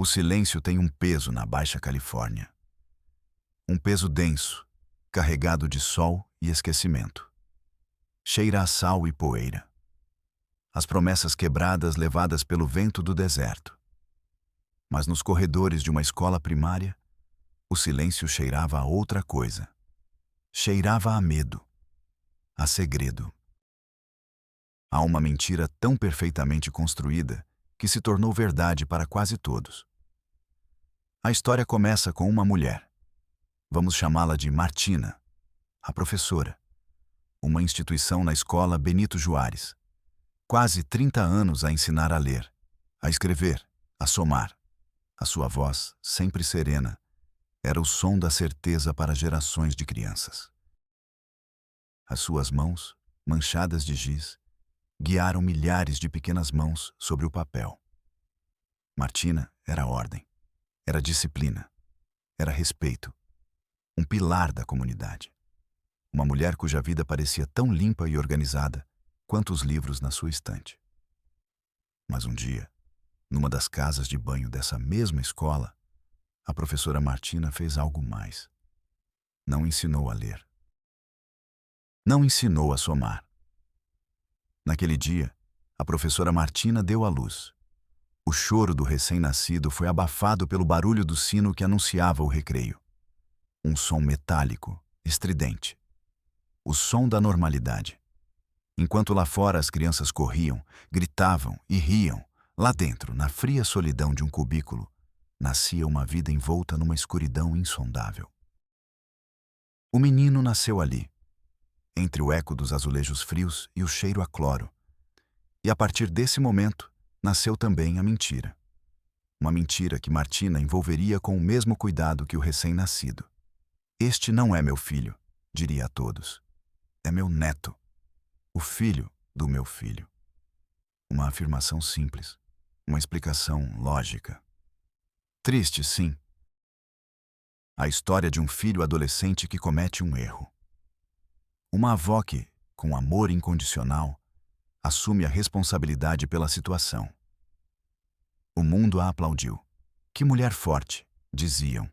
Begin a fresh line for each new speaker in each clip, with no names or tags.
O silêncio tem um peso na Baixa Califórnia. Um peso denso, carregado de sol e esquecimento. Cheira a sal e poeira. As promessas quebradas levadas pelo vento do deserto. Mas nos corredores de uma escola primária, o silêncio cheirava a outra coisa. Cheirava a medo, a segredo. Há uma mentira tão perfeitamente construída que se tornou verdade para quase todos. A história começa com uma mulher. Vamos chamá-la de Martina, a professora. Uma instituição na escola Benito Juárez. Quase 30 anos a ensinar a ler, a escrever, a somar. A sua voz, sempre serena, era o som da certeza para gerações de crianças. As suas mãos, manchadas de giz, guiaram milhares de pequenas mãos sobre o papel. Martina era ordem, era disciplina, era respeito, um pilar da comunidade. Uma mulher cuja vida parecia tão limpa e organizada quanto os livros na sua estante. Mas um dia, numa das casas de banho dessa mesma escola, a professora Martina fez algo mais. Não ensinou a ler. Não ensinou a somar. Naquele dia, a professora Martina deu à luz. O choro do recém-nascido foi abafado pelo barulho do sino que anunciava o recreio. Um som metálico, estridente. O som da normalidade. Enquanto lá fora as crianças corriam, gritavam e riam, lá dentro, na fria solidão de um cubículo, nascia uma vida envolta numa escuridão insondável. O menino nasceu ali, entre o eco dos azulejos frios e o cheiro a cloro. E a partir desse momento, nasceu também a mentira. Uma mentira que Martina envolveria com o mesmo cuidado que o recém-nascido. Este não é meu filho, diria a todos. É meu neto. O filho do meu filho. Uma afirmação simples. Uma explicação lógica. Triste, sim. A história de um filho adolescente que comete um erro. Uma avó que, com amor incondicional, assume a responsabilidade pela situação. O mundo a aplaudiu. Que mulher forte, diziam.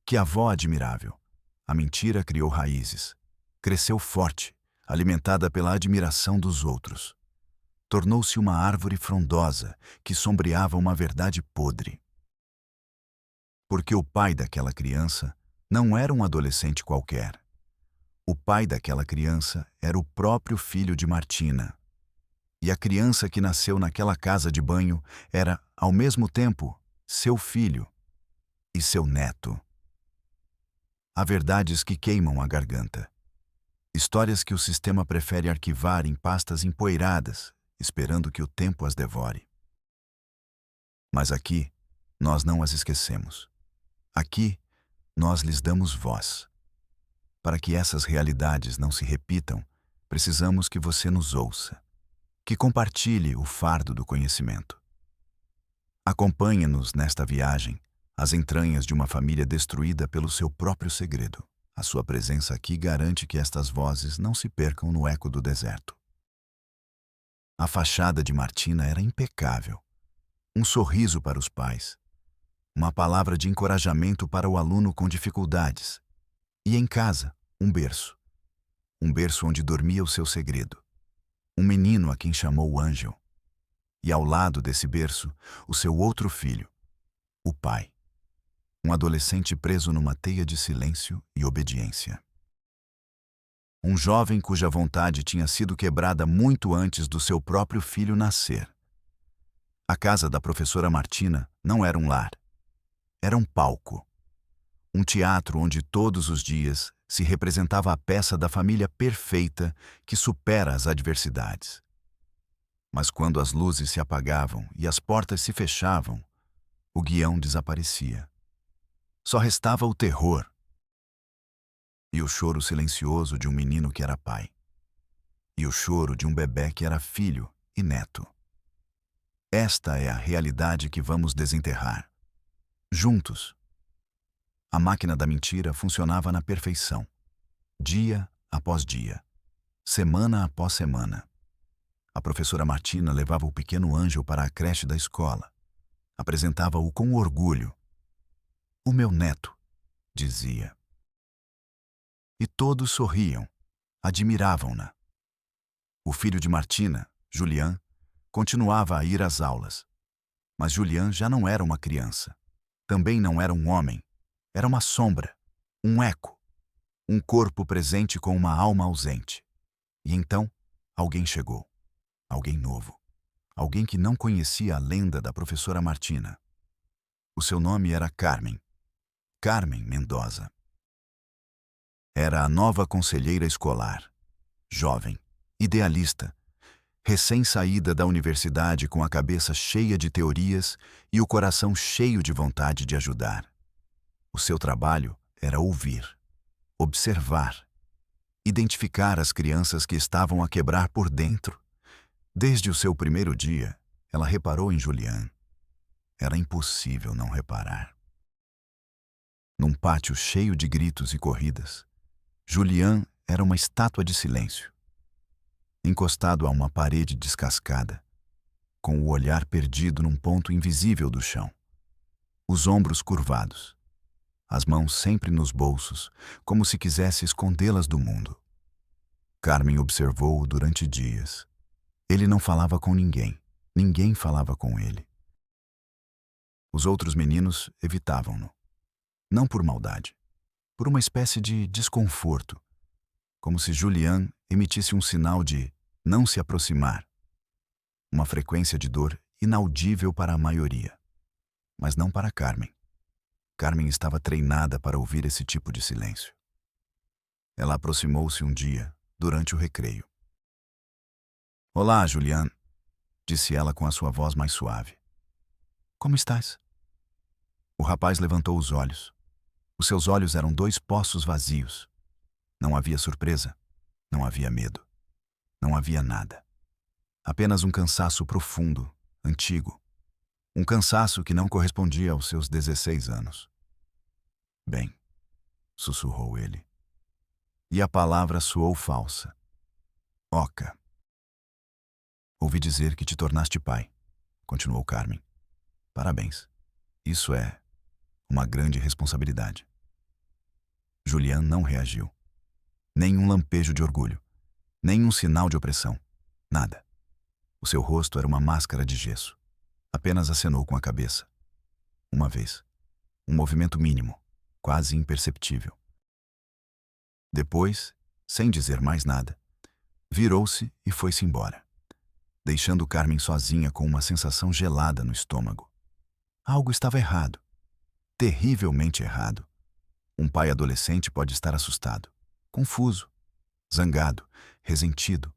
Que avó admirável. A mentira criou raízes. Cresceu forte, alimentada pela admiração dos outros. Tornou-se uma árvore frondosa que sombreava uma verdade podre. Porque o pai daquela criança não era um adolescente qualquer. O pai daquela criança era o próprio filho de Martina. E a criança que nasceu naquela casa de banho era, ao mesmo tempo, seu filho e seu neto. Há verdades que queimam a garganta. Histórias que o sistema prefere arquivar em pastas empoeiradas, esperando que o tempo as devore. Mas aqui, nós não as esquecemos. Aqui, nós lhes damos voz. Para que essas realidades não se repitam, precisamos que você nos ouça, que compartilhe o fardo do conhecimento. Acompanhe-nos nesta viagem, às entranhas de uma família destruída pelo seu próprio segredo. A sua presença aqui garante que estas vozes não se percam no eco do deserto. A fachada de Martina era impecável. Um sorriso para os pais. Uma palavra de encorajamento para o aluno com dificuldades. E em casa, um berço. Um berço onde dormia o seu segredo. Um menino a quem chamou Ângel. E ao lado desse berço, o seu outro filho, o pai. Um adolescente preso numa teia de silêncio e obediência. Um jovem cuja vontade tinha sido quebrada muito antes do seu próprio filho nascer. A casa da professora Martina não era um lar. Era um palco. Um teatro onde todos os dias se representava a peça da família perfeita que supera as adversidades. Mas quando as luzes se apagavam e as portas se fechavam, o guião desaparecia. Só restava o terror e o choro silencioso de um menino que era pai, e o choro de um bebê que era filho e neto. Esta é a realidade que vamos desenterrar. Juntos. A máquina da mentira funcionava na perfeição. Dia após dia. Semana após semana. A professora Martina levava o pequeno Ângel para a creche da escola. Apresentava-o com orgulho. "O meu neto", dizia. E todos sorriam, admiravam-na. O filho de Martina, Julian, continuava a ir às aulas. Mas Julian já não era uma criança. Também não era um homem. Era uma sombra, um eco, um corpo presente com uma alma ausente. E então, alguém chegou. Alguém novo. Alguém que não conhecia a lenda da professora Martina. O seu nome era Carmen. Carmen Mendoza. Era a nova conselheira escolar. Jovem, idealista, recém-saída da universidade com a cabeça cheia de teorias e o coração cheio de vontade de ajudar. O seu trabalho era ouvir, observar, identificar as crianças que estavam a quebrar por dentro. Desde o seu primeiro dia, ela reparou em Julian. Era impossível não reparar. Num pátio cheio de gritos e corridas, Julian era uma estátua de silêncio. Encostado a uma parede descascada, com o olhar perdido num ponto invisível do chão. Os ombros curvados, as mãos sempre nos bolsos, como se quisesse escondê-las do mundo. Carmen observou-o durante dias. Ele não falava com ninguém, ninguém falava com ele. Os outros meninos evitavam-no. Não por maldade, por uma espécie de desconforto, como se Julian emitisse um sinal de não se aproximar, uma frequência de dor inaudível para a maioria, mas não para Carmen. Carmen estava treinada para ouvir esse tipo de silêncio. Ela aproximou-se um dia, durante o recreio. "Olá, Julian", disse ela com a sua voz mais suave. "Como estás?" O rapaz levantou os olhos. Os seus olhos eram dois poços vazios. Não havia surpresa, não havia medo, não havia nada. Apenas um cansaço profundo, antigo. Um cansaço que não correspondia aos seus 16 anos. "Bem", sussurrou ele. E a palavra soou falsa. "Oca." "Ouvi dizer que te tornaste pai", continuou Carmen. "Parabéns. Isso é uma grande responsabilidade." Julian não reagiu. Nem um lampejo de orgulho. Nem um sinal de opressão. Nada. O seu rosto era uma máscara de gesso. Apenas acenou com a cabeça. Uma vez. Um movimento mínimo, quase imperceptível. Depois, sem dizer mais nada, virou-se e foi-se embora, deixando Carmen sozinha com uma sensação gelada no estômago. Algo estava errado. Terrivelmente errado. Um pai adolescente pode estar assustado, confuso, zangado, ressentido.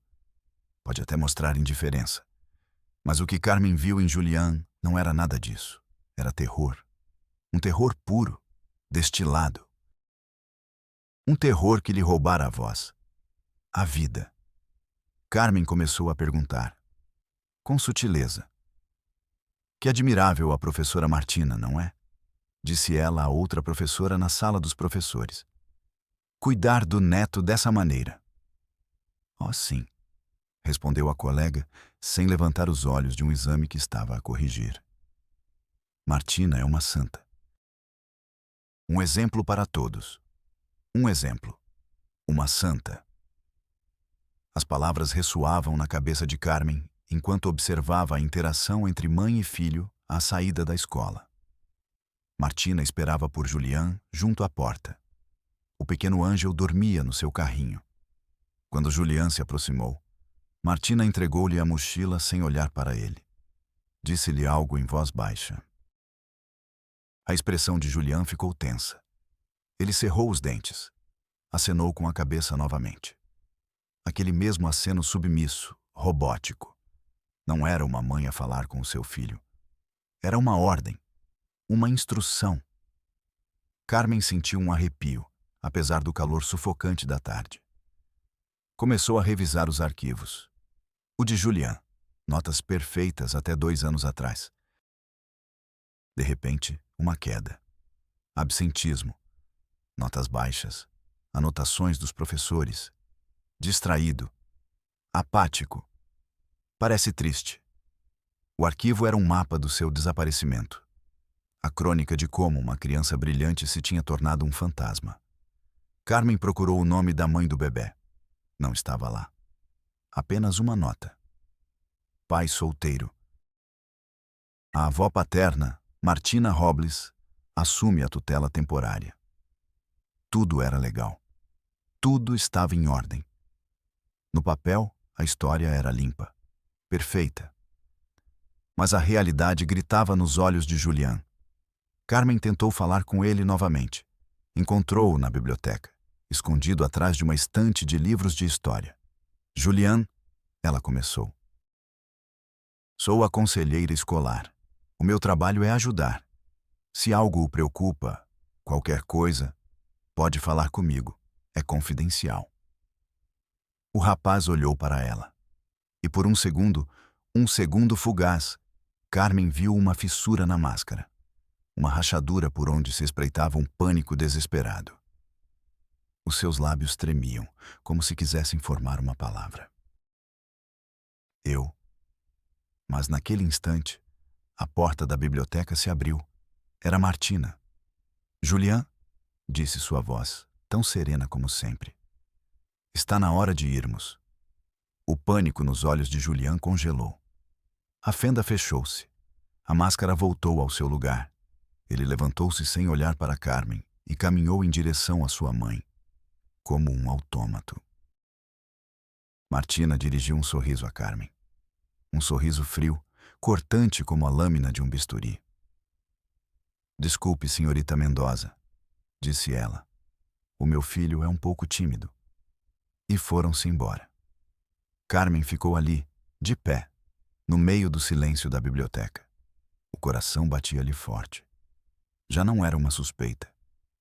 Pode até mostrar indiferença. Mas o que Carmen viu em Julian não era nada disso. Era terror. Um terror puro, destilado. Um terror que lhe roubara a voz. A vida. Carmen começou a perguntar, com sutileza. "Que admirável a professora Martina, não é?" disse ela a outra professora na sala dos professores. "Cuidar do neto dessa maneira." "Oh, sim", respondeu a colega, sem levantar os olhos de um exame que estava a corrigir. "Martina é uma santa. Um exemplo para todos. Um exemplo. Uma santa." As palavras ressoavam na cabeça de Carmen enquanto observava a interação entre mãe e filho à saída da escola. Martina esperava por Julian junto à porta. O pequeno Ângel dormia no seu carrinho. Quando Julian se aproximou, Martina entregou-lhe a mochila sem olhar para ele. Disse-lhe algo em voz baixa. A expressão de Julian ficou tensa. Ele cerrou os dentes. Acenou com a cabeça novamente. Aquele mesmo aceno submisso, robótico. Não era uma mãe a falar com o seu filho. Era uma ordem, uma instrução. Carmen sentiu um arrepio, apesar do calor sufocante da tarde. Começou a revisar os arquivos. O de Julian, notas perfeitas até 2 anos atrás. De repente, uma queda. Absentismo. Notas baixas. Anotações dos professores. Distraído. Apático. Parece triste. O arquivo era um mapa do seu desaparecimento. A crônica de como uma criança brilhante se tinha tornado um fantasma. Carmen procurou o nome da mãe do bebê. Não estava lá. Apenas uma nota. Pai solteiro. A avó paterna, Martina Robles, assume a tutela temporária. Tudo era legal. Tudo estava em ordem. No papel, a história era limpa, perfeita. Mas a realidade gritava nos olhos de Julián. Carmen tentou falar com ele novamente. Encontrou-o na biblioteca, escondido atrás de uma estante de livros de história. Julián, ela começou. Sou a conselheira escolar. O meu trabalho é ajudar. Se algo o preocupa, qualquer coisa, pode falar comigo. É confidencial. O rapaz olhou para ela. E por um segundo fugaz, Carmen viu uma fissura na máscara. Uma rachadura por onde se espreitava um pânico desesperado. Os seus lábios tremiam, como se quisessem formar uma palavra. Eu. Mas naquele instante, a porta da biblioteca se abriu. Era Martina. Julián, disse sua voz, tão serena como sempre. Está na hora de irmos. O pânico nos olhos de Julián congelou. A fenda fechou-se. A máscara voltou ao seu lugar. Ele levantou-se sem olhar para Carmen e caminhou em direção à sua mãe, como um autômato. Martina dirigiu um sorriso a Carmen. Um sorriso frio, cortante como a lâmina de um bisturi. Desculpe, senhorita Mendoza, disse ela. O meu filho é um pouco tímido. E foram-se embora. Carmen ficou ali, de pé, no meio do silêncio da biblioteca. O coração batia-lhe forte. Já não era uma suspeita,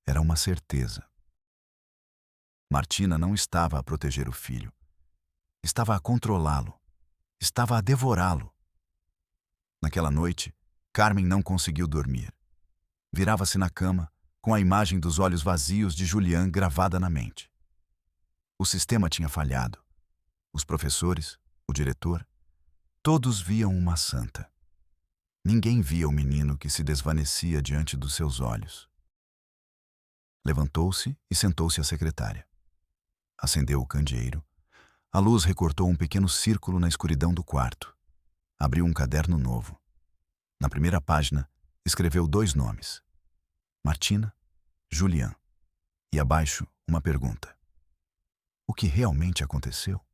era uma certeza. Martina não estava a proteger o filho. Estava a controlá-lo. Estava a devorá-lo. Naquela noite, Carmen não conseguiu dormir. Virava-se na cama, com a imagem dos olhos vazios de Julián gravada na mente. O sistema tinha falhado. Os professores, o diretor, todos viam uma santa. Ninguém via o menino que se desvanecia diante dos seus olhos. Levantou-se e sentou-se à secretária. Acendeu o candeeiro. A luz recortou um pequeno círculo na escuridão do quarto. Abriu um caderno novo. Na primeira página, escreveu 2 nomes. Martina, Julián. E abaixo, uma pergunta. O que realmente aconteceu?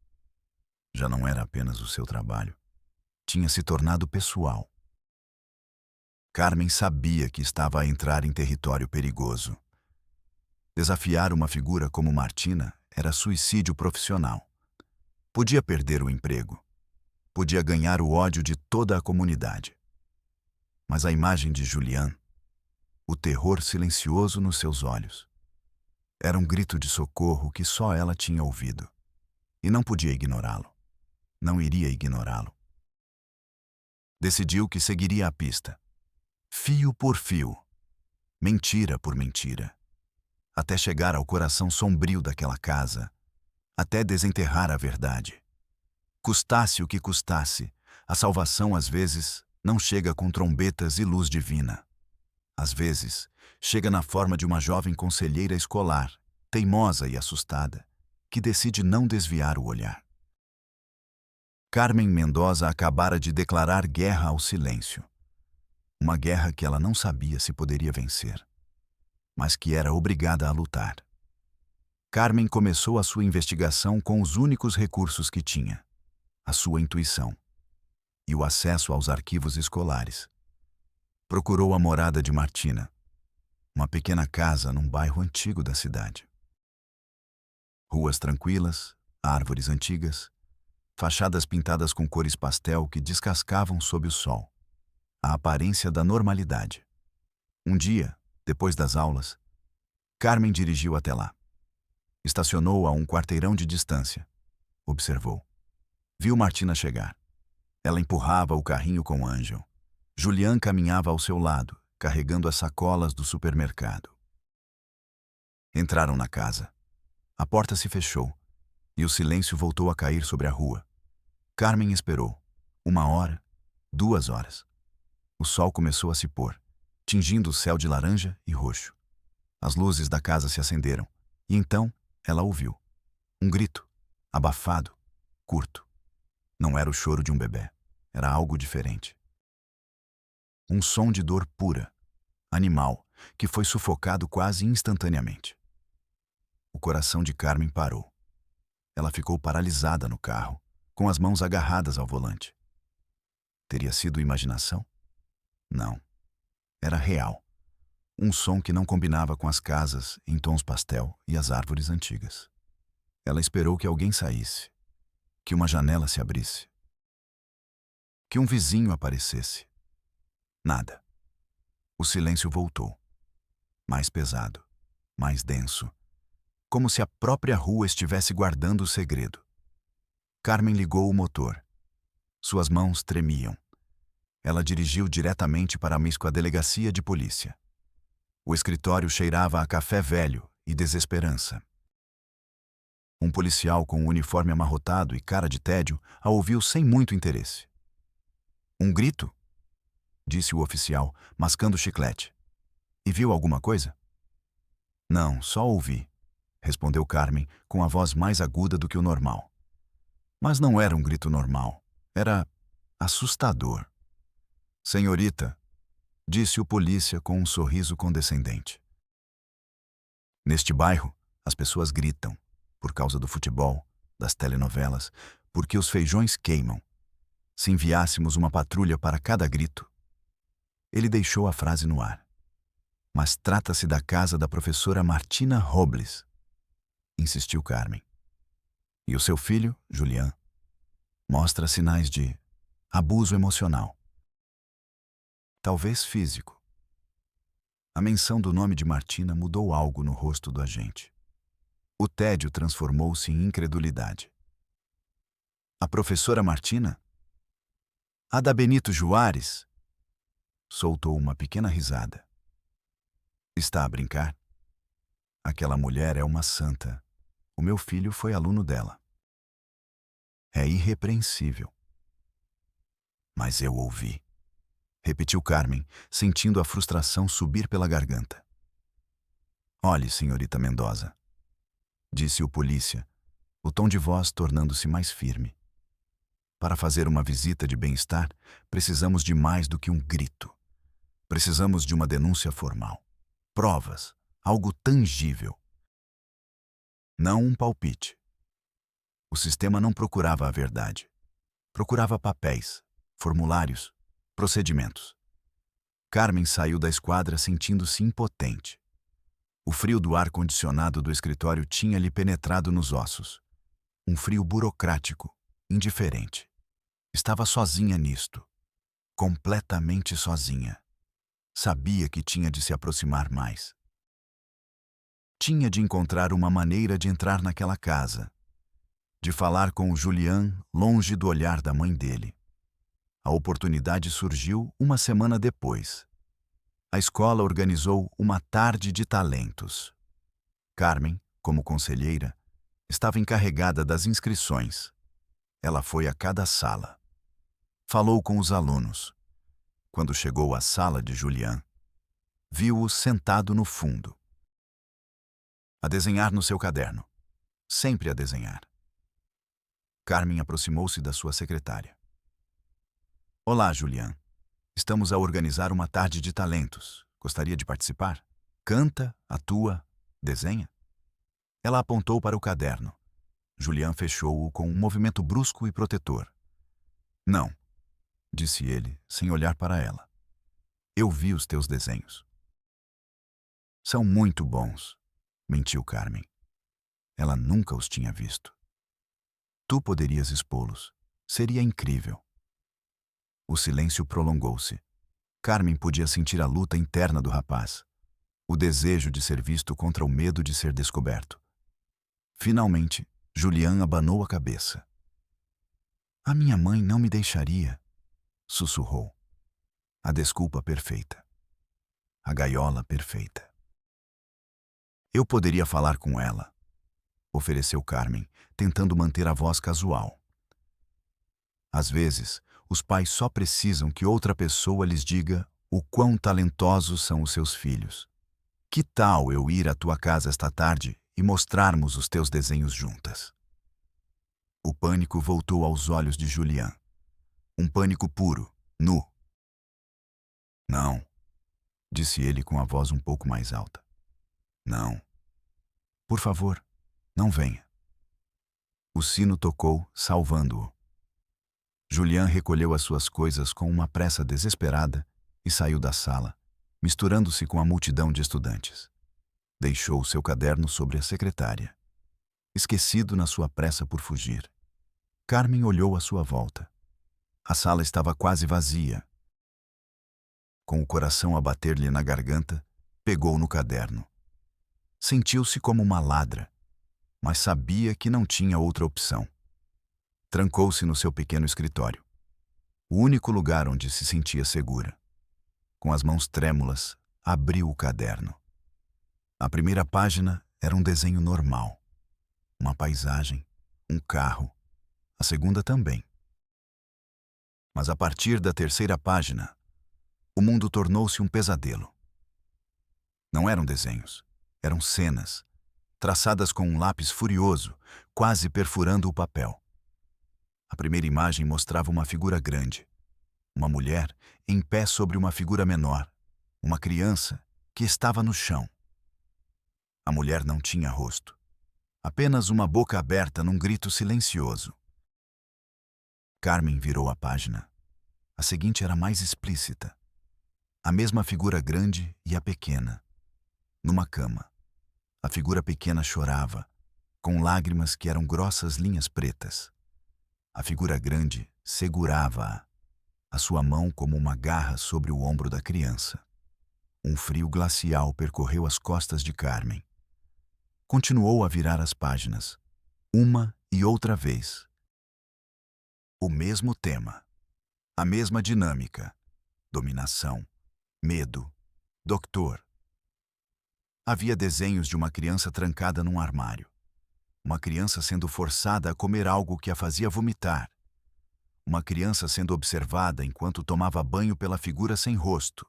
Já não era apenas o seu trabalho. Tinha se tornado pessoal. Carmen sabia que estava a entrar em território perigoso. Desafiar uma figura como Martina era suicídio profissional. Podia perder o emprego. Podia ganhar o ódio de toda a comunidade. Mas a imagem de Julián, o terror silencioso nos seus olhos, era um grito de socorro que só ela tinha ouvido. E não podia ignorá-lo. Não iria ignorá-lo. Decidiu que seguiria a pista. Fio por fio. Mentira por mentira. Até chegar ao coração sombrio daquela casa. Até desenterrar a verdade. Custasse o que custasse, a salvação às vezes não chega com trombetas e luz divina. Às vezes, chega na forma de uma jovem conselheira escolar, teimosa e assustada, que decide não desviar o olhar. Carmen Mendoza acabara de declarar guerra ao silêncio. Uma guerra que ela não sabia se poderia vencer, mas que era obrigada a lutar. Carmen começou a sua investigação com os únicos recursos que tinha: a sua intuição e o acesso aos arquivos escolares. Procurou a morada de Martina, uma pequena casa num bairro antigo da cidade. Ruas tranquilas, árvores antigas, fachadas pintadas com cores pastel que descascavam sob o sol. A aparência da normalidade. Um dia, depois das aulas, Carmen dirigiu até lá. Estacionou a um quarteirão de distância. Observou. Viu Martina chegar. Ela empurrava o carrinho com Ângel. Julián caminhava ao seu lado, carregando as sacolas do supermercado. Entraram na casa. A porta se fechou e o silêncio voltou a cair sobre a rua. Carmen esperou. 1 hora, 2 horas. O sol começou a se pôr, tingindo o céu de laranja e roxo. As luzes da casa se acenderam, e então ela ouviu. Um grito, abafado, curto. Não era o choro de um bebê, era algo diferente. Um som de dor pura, animal, que foi sufocado quase instantaneamente. O coração de Carmen parou. Ela ficou paralisada no carro, com as mãos agarradas ao volante. Teria sido imaginação? Não. Era real. Um som que não combinava com as casas em tons pastel e as árvores antigas. Ela esperou que alguém saísse, que uma janela se abrisse, que um vizinho aparecesse. Nada. O silêncio voltou. Mais pesado, mais denso, como se a própria rua estivesse guardando o segredo. Carmen ligou o motor. Suas mãos tremiam. Ela dirigiu diretamente para a delegacia de polícia. O escritório cheirava a café velho e desesperança. Um policial com o uniforme amarrotado e cara de tédio a ouviu sem muito interesse. Um grito? Disse o oficial, mascando chiclete. E viu alguma coisa? Não, só ouvi, respondeu Carmen com a voz mais aguda do que o normal. Mas não era um grito normal. Era assustador. Senhorita, disse o polícia com um sorriso condescendente. Neste bairro, as pessoas gritam, por causa do futebol, das telenovelas, porque os feijões queimam. Se enviássemos uma patrulha para cada grito. Ele deixou a frase no ar. Mas trata-se da casa da professora Martina Robles, insistiu Carmen. E o seu filho, Julián, mostra sinais de abuso emocional. Talvez físico. A menção do nome de Martina mudou algo no rosto do agente. O tédio transformou-se em incredulidade. A professora Martina? A da Benito Juárez? Soltou uma pequena risada. Está a brincar? Aquela mulher é uma santa. O meu filho foi aluno dela. É irrepreensível. Mas eu ouvi. Repetiu Carmen, sentindo a frustração subir pela garganta. Olhe, senhorita Mendoza, disse o polícia, o tom de voz tornando-se mais firme. Para fazer uma visita de bem-estar, precisamos de mais do que um grito. Precisamos de uma denúncia formal. Provas, algo tangível. Não um palpite. O sistema não procurava a verdade. Procurava papéis, formulários, procedimentos. Carmen saiu da esquadra sentindo-se impotente. O frio do ar-condicionado do escritório tinha-lhe penetrado nos ossos. Um frio burocrático, indiferente. Estava sozinha nisto. Completamente sozinha. Sabia que tinha de se aproximar mais. Tinha de encontrar uma maneira de entrar naquela casa, de falar com o Julián longe do olhar da mãe dele. A oportunidade surgiu uma semana depois. A escola organizou uma tarde de talentos. Carmen, como conselheira, estava encarregada das inscrições. Ela foi a cada sala. Falou com os alunos. Quando chegou à sala de Julián, viu-o sentado no fundo. A desenhar no seu caderno. Sempre a desenhar. Carmen aproximou-se da sua secretária. Olá, Julián. Estamos a organizar uma tarde de talentos. Gostaria de participar? Canta, atua, desenha? Ela apontou para o caderno. Julián fechou-o com um movimento brusco e protetor. Não, disse ele, sem olhar para ela. Eu vi os teus desenhos. São muito bons, mentiu Carmen. Ela nunca os tinha visto. Tu poderias expô-los. Seria incrível. O silêncio prolongou-se. Carmen podia sentir a luta interna do rapaz, o desejo de ser visto contra o medo de ser descoberto. Finalmente, Julián abanou a cabeça. A minha mãe não me deixaria, sussurrou. A desculpa perfeita. A gaiola perfeita. Eu poderia falar com ela, ofereceu Carmen, tentando manter a voz casual. Às vezes, Os pais só precisam que outra pessoa lhes diga o quão talentosos são os seus filhos. Que tal eu ir à tua casa esta tarde e mostrarmos os teus desenhos juntas? O pânico voltou aos olhos de Julian. Um pânico puro, nu. Não, disse ele com a voz um pouco mais alta. Não. Por favor, não venha. O sino tocou, salvando-o. Julian recolheu as suas coisas com uma pressa desesperada e saiu da sala, misturando-se com a multidão de estudantes. Deixou seu caderno sobre a secretária. Esquecido na sua pressa por fugir. Carmen olhou à sua volta. A sala estava quase vazia. Com o coração a bater-lhe na garganta, pegou no caderno. Sentiu-se como uma ladra, mas sabia que não tinha outra opção. Trancou-se no seu pequeno escritório, o único lugar onde se sentia segura. Com as mãos trêmulas, abriu o caderno. A primeira página era um desenho normal. Uma paisagem, um carro. A segunda também. Mas a partir da terceira página, o mundo tornou-se um pesadelo. Não eram desenhos, eram cenas, traçadas com um lápis furioso, quase perfurando o papel. A primeira imagem mostrava uma figura grande, uma mulher em pé sobre uma figura menor, uma criança que estava no chão. A mulher não tinha rosto, apenas uma boca aberta num grito silencioso. Carmen virou a página. A seguinte era mais explícita. A mesma figura grande e a pequena, numa cama. A figura pequena chorava, com lágrimas que eram grossas linhas pretas. A figura grande segurava-a, a sua mão como uma garra sobre o ombro da criança. Um frio glacial percorreu as costas de Carmen. Continuou a virar as páginas, uma e outra vez. O mesmo tema, a mesma dinâmica: dominação, medo, doutor. Havia desenhos de uma criança trancada num armário. Uma criança sendo forçada a comer algo que a fazia vomitar. Uma criança sendo observada enquanto tomava banho pela figura sem rosto.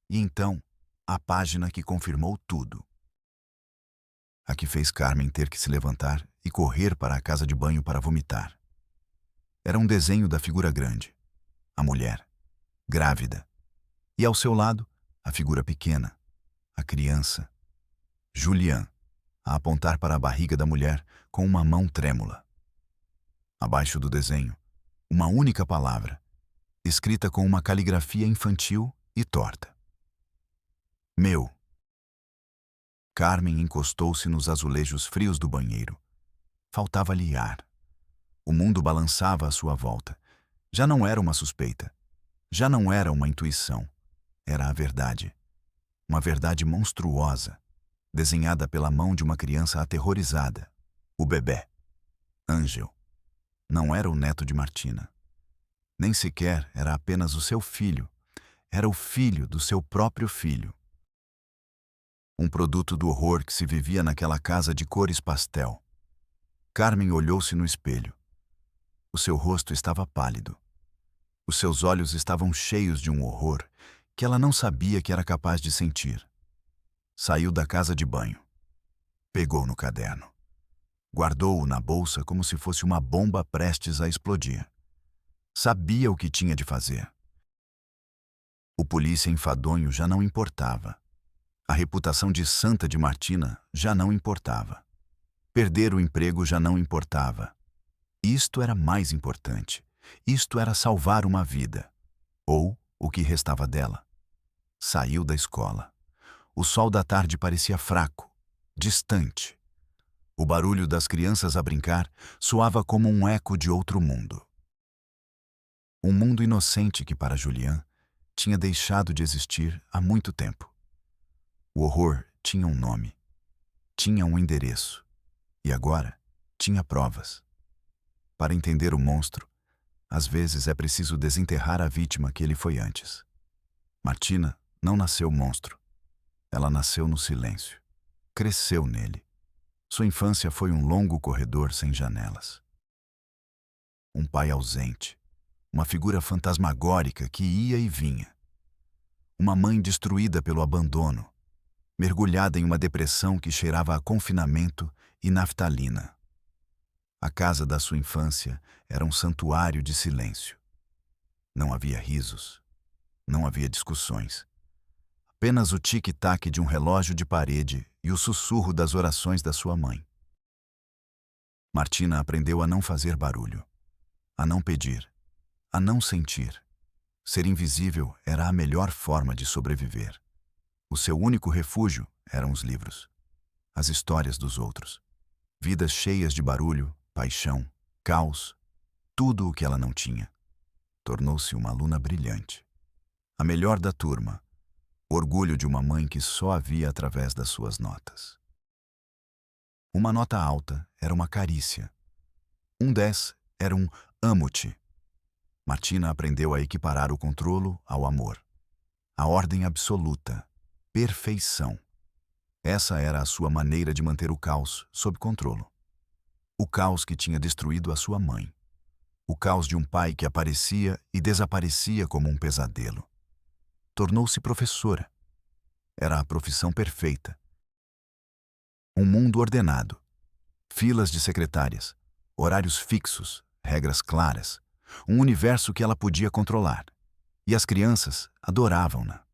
E então, a página que confirmou tudo. A que fez Carmen ter que se levantar e correr para a casa de banho para vomitar. Era um desenho da figura grande, a mulher, grávida. E ao seu lado, a figura pequena, a criança, Julian, a apontar para a barriga da mulher com uma mão trêmula. Abaixo do desenho, uma única palavra, escrita com uma caligrafia infantil e torta. Meu. Carmen encostou-se nos azulejos frios do banheiro. Faltava-lhe ar. O mundo balançava à sua volta. Já não era uma suspeita. Já não era uma intuição. Era a verdade. Uma verdade monstruosa, desenhada pela mão de uma criança aterrorizada. O bebê. Ângel. Não era o neto de Martina. Nem sequer era apenas o seu filho. Era o filho do seu próprio filho. Um produto do horror que se vivia naquela casa de cores pastel. Carmen olhou-se no espelho. O seu rosto estava pálido. Os seus olhos estavam cheios de um horror que ela não sabia que era capaz de sentir. Saiu da casa de banho. Pegou no caderno. Guardou-o na bolsa como se fosse uma bomba prestes a explodir. Sabia o que tinha de fazer. O polícia enfadonho já não importava. A reputação de santa de Martina já não importava. Perder o emprego já não importava. Isto era mais importante. Isto era salvar uma vida. Ou o que restava dela. Saiu da escola. O sol da tarde parecia fraco, distante. O barulho das crianças a brincar soava como um eco de outro mundo. Um mundo inocente que, para Julian, tinha deixado de existir há muito tempo. O horror tinha um nome, tinha um endereço, e agora tinha provas. Para entender o monstro, às vezes é preciso desenterrar a vítima que ele foi antes. Martina não nasceu monstro. Ela nasceu no silêncio. Cresceu nele. Sua infância foi um longo corredor sem janelas. Um pai ausente. uma figura fantasmagórica que ia e vinha. Uma mãe destruída pelo abandono, mergulhada em uma depressão que cheirava a confinamento e naftalina. A casa da sua infância era um santuário de silêncio. Não havia risos, não havia discussões. Apenas o tic-tac de um relógio de parede e o sussurro das orações da sua mãe. Martina aprendeu a não fazer barulho, a não pedir, a não sentir. Ser invisível era a melhor forma de sobreviver. O seu único refúgio eram os livros, as histórias dos outros. Vidas cheias de barulho, paixão, caos, tudo o que ela não tinha. Tornou-se uma aluna brilhante. A melhor da turma, orgulho de uma mãe que só a via através das suas notas. Uma nota alta era uma carícia. Um 10 era um amo-te. Martina aprendeu a equiparar o controlo ao amor. A ordem absoluta, perfeição. Essa era a sua maneira de manter o caos sob controle. O caos que tinha destruído a sua mãe. O caos de um pai que aparecia e desaparecia como um pesadelo. Tornou-se professora. Era a profissão perfeita. Um mundo ordenado. Filas de secretárias, horários fixos, regras claras. Um universo que ela podia controlar. E as crianças adoravam-na.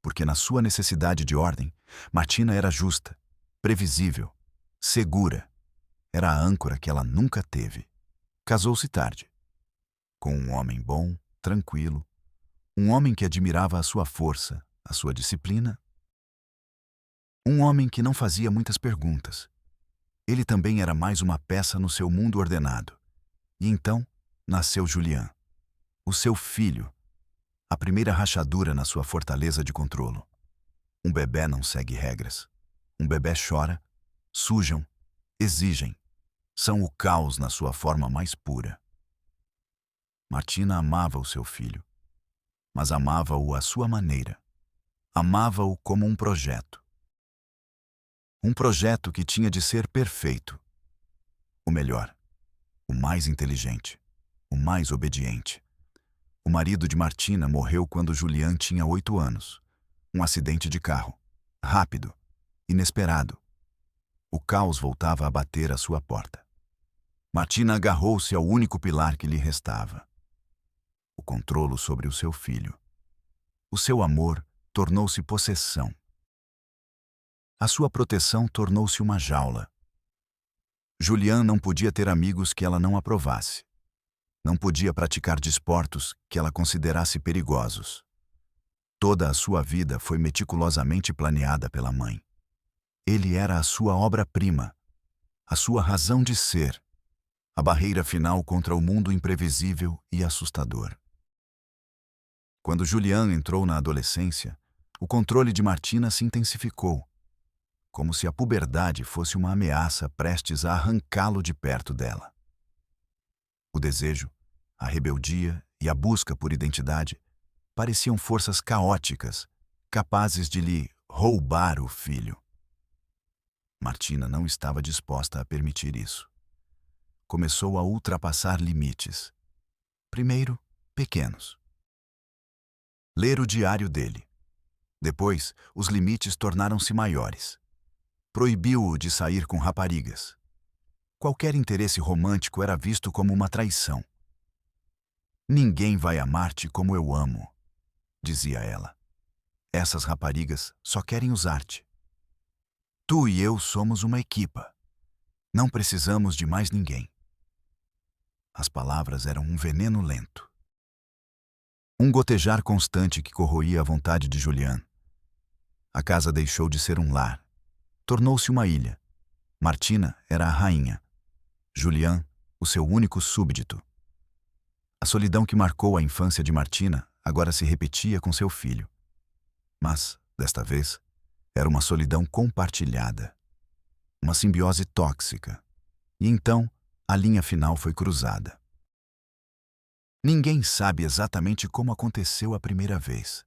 Porque na sua necessidade de ordem, Martina era justa, previsível, segura. Era a âncora que ela nunca teve. Casou-se tarde. Com um homem bom, tranquilo. Um homem que admirava a sua força, a sua disciplina. Um homem que não fazia muitas perguntas. Ele também era mais uma peça no seu mundo ordenado. E então nasceu Julián, o seu filho, a primeira rachadura na sua fortaleza de controlo. Um bebê não segue regras. Um bebê chora, sujam, exigem. São o caos na sua forma mais pura. Martina amava o seu filho, mas amava-o à sua maneira. Amava-o como um projeto. Um projeto que tinha de ser perfeito. O melhor, o mais inteligente, o mais obediente. O marido de Martina morreu quando Julián tinha 8 anos. Um acidente de carro. Rápido. Inesperado. O caos voltava a bater à sua porta. Martina agarrou-se ao único pilar que lhe restava. O controlo sobre o seu filho. O seu amor tornou-se possessão. A sua proteção tornou-se uma jaula. Julián não podia ter amigos que ela não aprovasse. Não podia praticar desportos que ela considerasse perigosos. Toda a sua vida foi meticulosamente planeada pela mãe. Ele era a sua obra-prima, a sua razão de ser, a barreira final contra o mundo imprevisível e assustador. Quando Julián entrou na adolescência, o controle de Martina se intensificou, como se a puberdade fosse uma ameaça prestes a arrancá-lo de perto dela. O desejo, a rebeldia e a busca por identidade pareciam forças caóticas, capazes de lhe roubar o filho. Martina não estava disposta a permitir isso. Começou a ultrapassar limites. Primeiro, pequenos. Ler o diário dele. Depois, os limites tornaram-se maiores. Proibiu-o de sair com raparigas. Qualquer interesse romântico era visto como uma traição. Ninguém vai amar-te como eu amo, dizia ela. Essas raparigas só querem usar-te. Tu e eu somos uma equipa. Não precisamos de mais ninguém. As palavras eram um veneno lento. Um gotejar constante que corroía a vontade de Julián. A casa deixou de ser um lar. Tornou-se uma ilha. Martina era a rainha. Julián, o seu único súbdito. A solidão que marcou a infância de Martina agora se repetia com seu filho. Mas, desta vez, era uma solidão compartilhada. Uma simbiose tóxica. E então, a linha final foi cruzada. Ninguém sabe exatamente como aconteceu a primeira vez.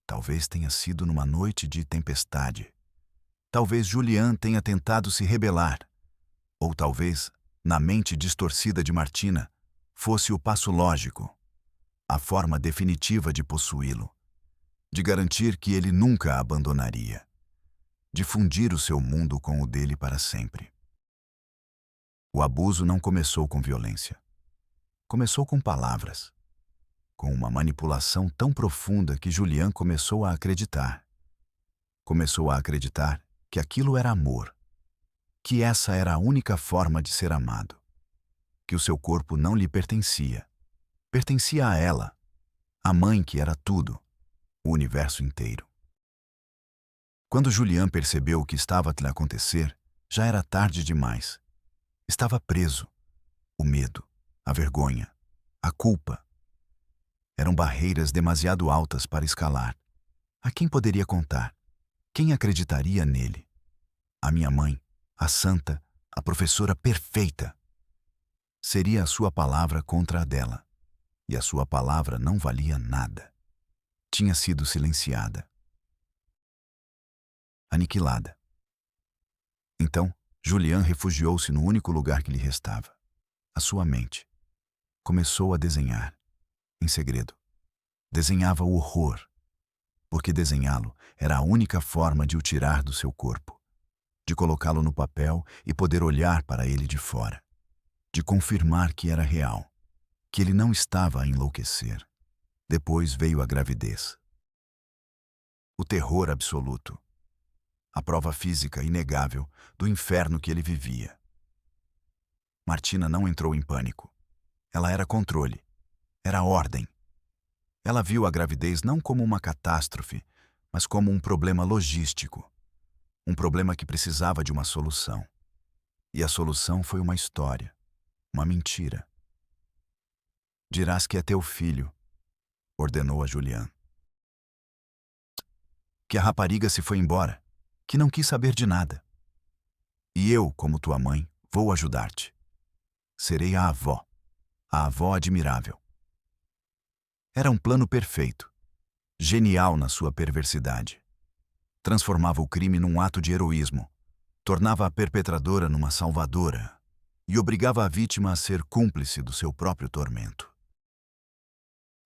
Talvez tenha sido numa noite de tempestade. Talvez Julián tenha tentado se rebelar. Ou talvez, na mente distorcida de Martina, fosse o passo lógico, a forma definitiva de possuí-lo, de garantir que ele nunca a abandonaria, de fundir o seu mundo com o dele para sempre. O abuso não começou com violência. Começou com palavras, com uma manipulação tão profunda que Julian começou a acreditar. Começou a acreditar que aquilo era amor, que essa era a única forma de ser amado, que o seu corpo não lhe pertencia, pertencia a ela, a mãe que era tudo, o universo inteiro. Quando Julian percebeu o que estava a lhe acontecer, já era tarde demais. Estava preso. O medo, a vergonha, a culpa. Eram barreiras demasiado altas para escalar. A quem poderia contar? Quem acreditaria nele? A minha mãe, a santa, a professora perfeita. Seria a sua palavra contra a dela. E a sua palavra não valia nada. Tinha sido silenciada. Aniquilada. Então, Julian refugiou-se no único lugar que lhe restava, a sua mente. Começou a desenhar, em segredo. Desenhava o horror, porque desenhá-lo era a única forma de o tirar do seu corpo, de colocá-lo no papel e poder olhar para ele de fora, de confirmar que era real, que ele não estava a enlouquecer. Depois veio a gravidez. O terror absoluto. A prova física inegável do inferno que ele vivia. Martina não entrou em pânico. Ela era controle. Era ordem. Ela viu a gravidez não como uma catástrofe, mas como um problema logístico. Um problema que precisava de uma solução. E a solução foi uma história. Uma mentira. Dirás que é teu filho, ordenou a Julian. Que a rapariga se foi embora, que não quis saber de nada. E eu, como tua mãe, vou ajudar-te. Serei a avó admirável. Era um plano perfeito, genial na sua perversidade. Transformava o crime num ato de heroísmo, tornava a perpetradora numa salvadora e obrigava a vítima a ser cúmplice do seu próprio tormento.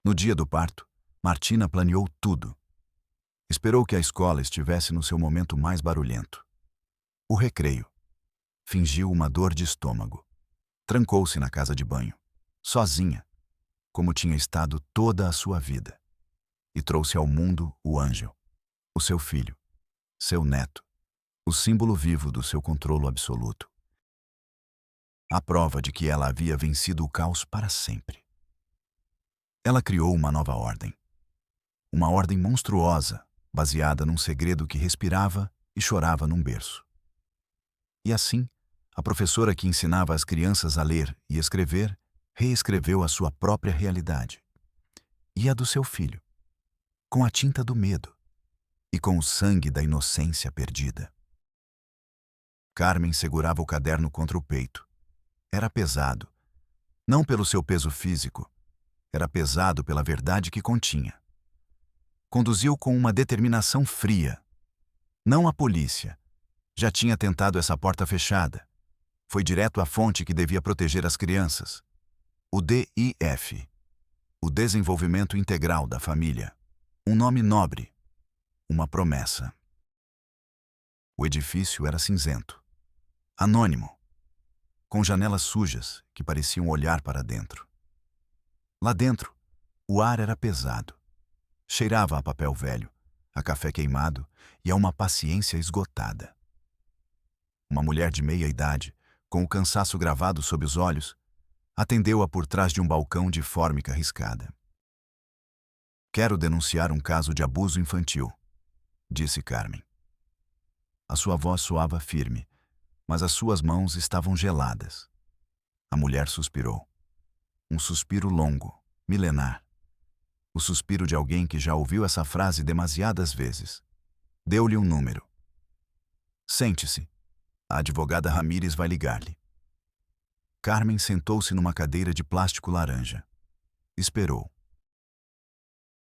No dia do parto, Martina planeou tudo. Esperou que a escola estivesse no seu momento mais barulhento. O recreio. Fingiu uma dor de estômago. Trancou-se na casa de banho, sozinha, como tinha estado toda a sua vida. E trouxe ao mundo o Ângel, o seu filho, seu neto, o símbolo vivo do seu controlo absoluto. A prova de que ela havia vencido o caos para sempre. Ela criou uma nova ordem. Uma ordem monstruosa, baseada num segredo que respirava e chorava num berço. E assim, a professora que ensinava as crianças a ler e escrever reescreveu a sua própria realidade. E a do seu filho, com a tinta do medo e com o sangue da inocência perdida. Carmen segurava o caderno contra o peito. Era pesado, não pelo seu peso físico, era pesado pela verdade que continha. Conduziu com uma determinação fria. Não a polícia. Já tinha tentado essa porta fechada. Foi direto à fonte que devia proteger as crianças. O DIF. O desenvolvimento integral da família. Um nome nobre. Uma promessa. O edifício era cinzento. Anônimo. Com janelas sujas que pareciam olhar para dentro. Lá dentro, o ar era pesado. Cheirava a papel velho, a café queimado e a uma paciência esgotada. Uma mulher de meia idade, com o cansaço gravado sob os olhos, atendeu-a por trás de um balcão de fórmica riscada. Quero denunciar um caso de abuso infantil, disse Carmen. A sua voz soava firme, mas as suas mãos estavam geladas. A mulher suspirou. Um suspiro longo, milenar. O suspiro de alguém que já ouviu essa frase demasiadas vezes. Deu-lhe um número. Sente-se. A advogada Ramírez vai ligar-lhe. Carmen sentou-se numa cadeira de plástico laranja. Esperou.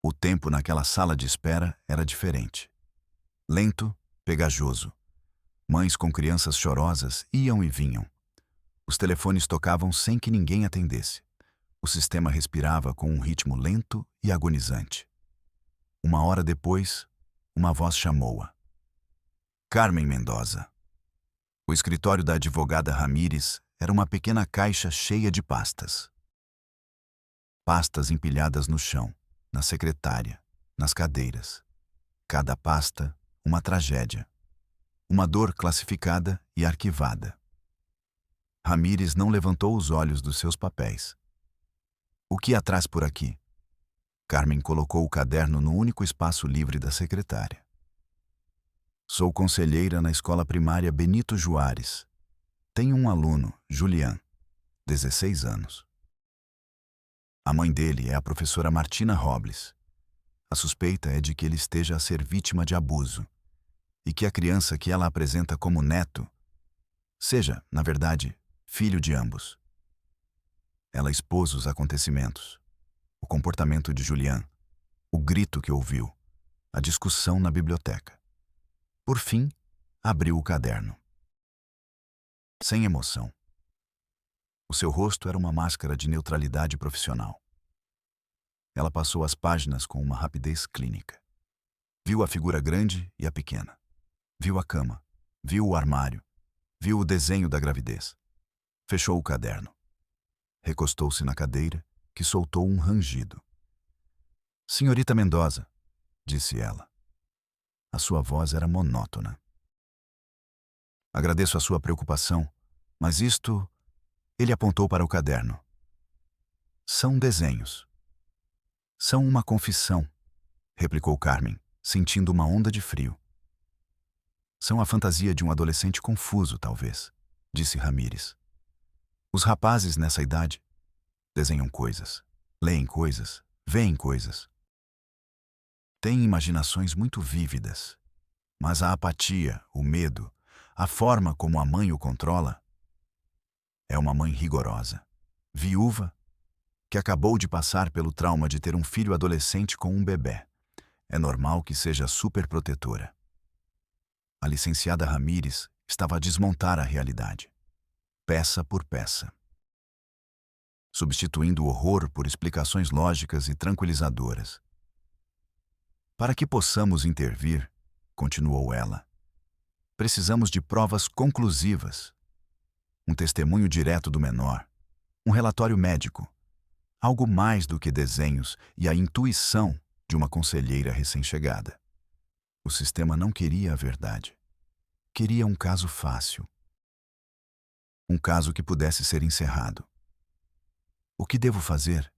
O tempo naquela sala de espera era diferente. Lento, pegajoso. Mães com crianças chorosas iam e vinham. Os telefones tocavam sem que ninguém atendesse. O sistema respirava com um ritmo lento e agonizante. Uma hora depois, uma voz chamou-a. Carmen Mendoza. O escritório da advogada Ramírez era uma pequena caixa cheia de pastas. Pastas empilhadas no chão, na secretária, nas cadeiras. Cada pasta, uma tragédia. Uma dor classificada e arquivada. Ramírez não levantou os olhos dos seus papéis. O que a traz por aqui? Carmen colocou o caderno no único espaço livre da secretária. Sou conselheira na escola primária Benito Juárez. Tenho um aluno, Julián, 16 anos. A mãe dele é a professora Martina Robles. A suspeita é de que ele esteja a ser vítima de abuso e que a criança que ela apresenta como neto seja, na verdade, filho de ambos. Ela expôs os acontecimentos, o comportamento de Julián, o grito que ouviu, a discussão na biblioteca. Por fim, abriu o caderno. Sem emoção. O seu rosto era uma máscara de neutralidade profissional. Ela passou as páginas com uma rapidez clínica. Viu a figura grande e a pequena. Viu a cama. Viu o armário. Viu o desenho da gravidez. Fechou o caderno. Recostou-se na cadeira, que soltou um rangido. Senhorita Mendoza, disse ela. A sua voz era monótona. Agradeço a sua preocupação, mas isto... Ele apontou para o caderno. São desenhos. São uma confissão, replicou Carmen, sentindo uma onda de frio. São a fantasia de um adolescente confuso, talvez, disse Ramírez. Os rapazes nessa idade desenham coisas, leem coisas, veem coisas. Têm imaginações muito vívidas, mas a apatia, o medo, a forma como a mãe o controla, é uma mãe rigorosa, viúva, que acabou de passar pelo trauma de ter um filho adolescente com um bebê. É normal que seja superprotetora. A licenciada Ramírez estava a desmontar a realidade, peça por peça, substituindo o horror por explicações lógicas e tranquilizadoras. Para que possamos intervir, continuou ela, precisamos de provas conclusivas, um testemunho direto do menor, um relatório médico, algo mais do que desenhos e a intuição de uma conselheira recém-chegada. O sistema não queria a verdade. Queria um caso fácil. Um caso que pudesse ser encerrado. O que devo fazer?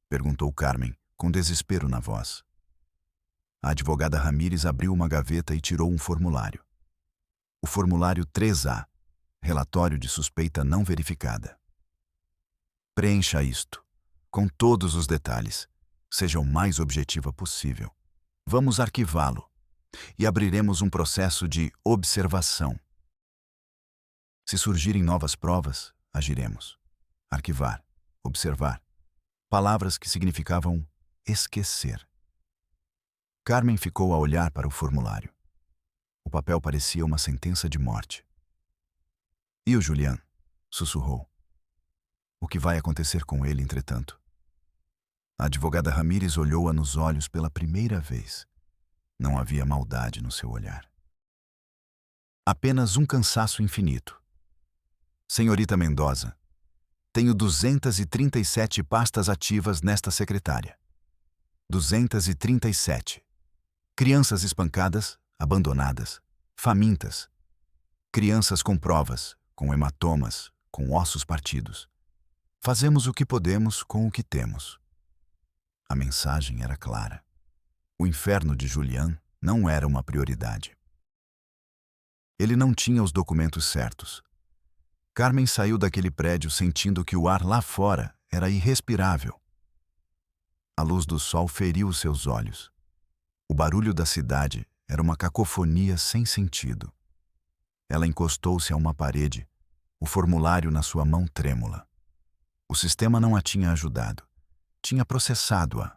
Perguntou Carmen, com desespero na voz. A advogada Ramírez abriu uma gaveta e tirou um formulário. O formulário 3A, relatório de suspeita não verificada. Preencha isto, com todos os detalhes. Seja o mais objetiva possível. Vamos arquivá-lo e abriremos um processo de observação. Se surgirem novas provas, agiremos. Arquivar, observar. Palavras que significavam esquecer. Carmen ficou a olhar para o formulário. O papel parecia uma sentença de morte. E o Julián? Sussurrou. O que vai acontecer com ele, entretanto? A advogada Ramírez olhou-a nos olhos pela primeira vez. Não havia maldade no seu olhar. Apenas um cansaço infinito. Senhorita Mendoza, tenho 237 pastas ativas nesta secretária. 237. Crianças espancadas, abandonadas, famintas. Crianças com provas, com hematomas, com ossos partidos. Fazemos o que podemos com o que temos. A mensagem era clara. O inferno de Julián não era uma prioridade. Ele não tinha os documentos certos. Carmen saiu daquele prédio sentindo que o ar lá fora era irrespirável. A luz do sol feriu os seus olhos. O barulho da cidade era uma cacofonia sem sentido. Ela encostou-se a uma parede, o formulário na sua mão trêmula. O sistema não a tinha ajudado. Tinha processado-a.